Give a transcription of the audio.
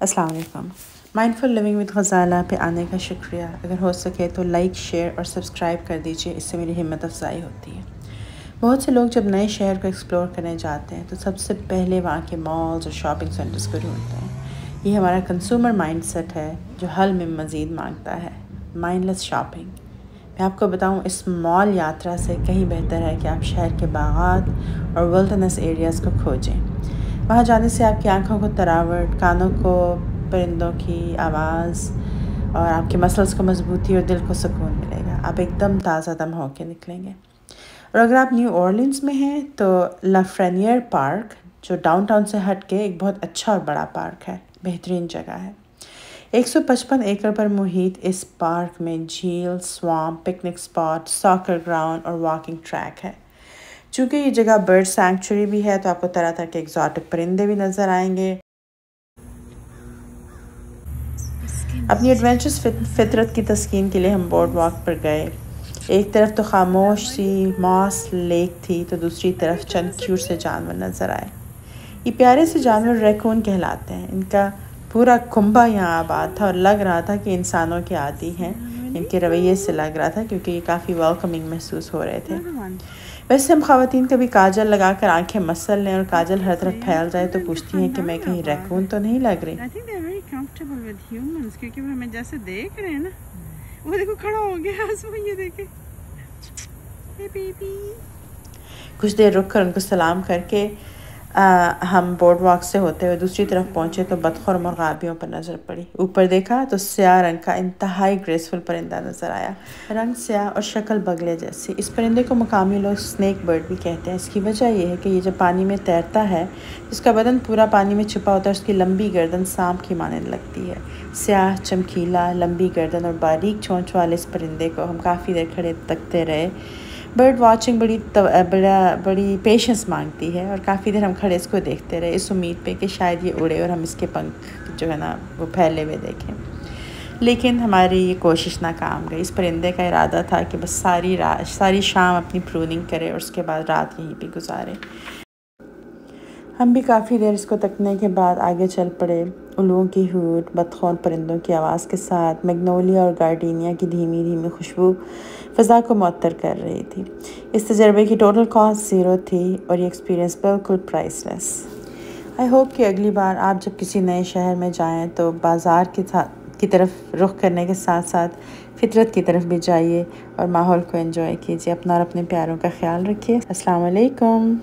अस्सलाम वालेकुम। Mindful living with Ghazala पे आने का शुक्रिया। अगर हो सके तो लाइक, शेयर और सब्सक्राइब कर दीजिए, इससे मेरी हिम्मत अफजाई होती है। बहुत से लोग जब नए शहर को एक्सप्लोर करने जाते हैं तो सबसे पहले वहाँ के मॉल्स और शॉपिंग सेंटर्स को ढूंढते हैं। ये हमारा कंज्यूमर माइंडसेट है जो हल में मज़ीद मांगता है, माइंडलेस शॉपिंग। मैं आपको बताऊं, इस मॉल यात्रा से कहीं बेहतर है कि आप शहर के बागात और विल्डरनेस एरियाज़ को खोजें। वहाँ जाने से आपकी आंखों को तरावट, कानों को परिंदों की आवाज़ और आपके मसल्स को मजबूती और दिल को सुकून मिलेगा। आप एकदम ताज़ा दम होकर निकलेंगे। और अगर आप न्यू ऑरलिन्स में हैं तो ला फ्रेनियर पार्क, जो डाउनटाउन से हट के एक बहुत अच्छा और बड़ा पार्क है, बेहतरीन जगह है। 155 एकड़ पर मुहित इस पार्क में झील, swamp, picnic spot, soccer ground और वॉकिंग ट्रैक है। चूँकि ये जगह बर्ड सैंक्चुरी भी है तो आपको तरह तरह के एक्जॉटिक परिंदे भी नज़र आएंगे। अपनी एडवेंचरस फितरत की तस्कीन के लिए हम बोर्ड वॉक पर गए। एक तरफ तो खामोश सी मॉस लेक थी तो दूसरी तरफ चंद क्यूट से जानवर नज़र आए। ये प्यारे से जानवर रैकून कहलाते हैं। इनका पूरा कुंबा यहाँ आबाद था और लग रहा था कि इंसानों के आदी हैं। इनके रवैये से लग रहा था क्योंकि ये काफ़ी वेलकमिंग महसूस हो रहे थे। वैसे हम ख़वातीन कभी काजल लगाकर आंखें मसल लें और काजल हर तरफ फैल जाए तो पूछती हैं कि मैं कहीं रैकून तो नहीं लग रही। क्योंकि वो हमें जैसे देख रहे हैं ना, वो देखो खड़ा हो गया उसमें, ये देखे। हे बेबी। कुछ देर रुक कर उनको सलाम करके हम बोर्ड वॉक से होते हुए दूसरी तरफ पहुँचे तो बतखों और मुर्गाबियों पर नज़र पड़ी। ऊपर देखा तो स्याह रंग का इंतहाई ग्रेसफुल परिंदा नज़र आया, रंग स्याह और शक्ल बगले जैसी। इस परिंदे को मकामी लोग स्नेक बर्ड भी कहते हैं। इसकी वजह यह है कि ये जब पानी में तैरता है, इसका बदन पूरा पानी में छुपा होता है। उसकी लंबी गर्दन सांप की मानने लगती है। स्याह, चमकीला, लंबी गर्दन और बारीक चोंच वाले इस परिंदे को हम काफ़ी देर खड़े तकते रहे। बर्ड वाचिंग बड़ी पेशेंस मांगती है और काफ़ी देर हम खड़े इसको देखते रहे, इस उम्मीद पे कि शायद ये उड़े और हम इसके पंख जो है ना वो फैले हुए देखें। लेकिन हमारी ये कोशिश नाकाम गई। इस परिंदे का इरादा था कि बस सारी शाम अपनी प्रूनिंग करे और उसके बाद रात यहीं पे गुजारे। हम भी काफ़ी देर इसको तकने के बाद आगे चल पड़े। उल्लुओं की हूट, बतखों परिंदों की आवाज़ के साथ मैग्नोलिया और गार्डीनिया की धीमी धीमी खुशबू फ़ज़ा को मुअत्तर कर रही थी। इस तजर्बे की टोटल कॉस्ट 0 थी और ये एक्सपीरियंस बिल्कुल प्राइसलेस। आई होप कि अगली बार आप जब किसी नए शहर में जाएं तो बाज़ार की तरफ रुख करने के साथ साथ फितरत की तरफ भी जाइए और माहौल को एंजॉय कीजिए। अपना और अपने प्यारों का ख्याल रखिए। अस्सलाम वालेकुम।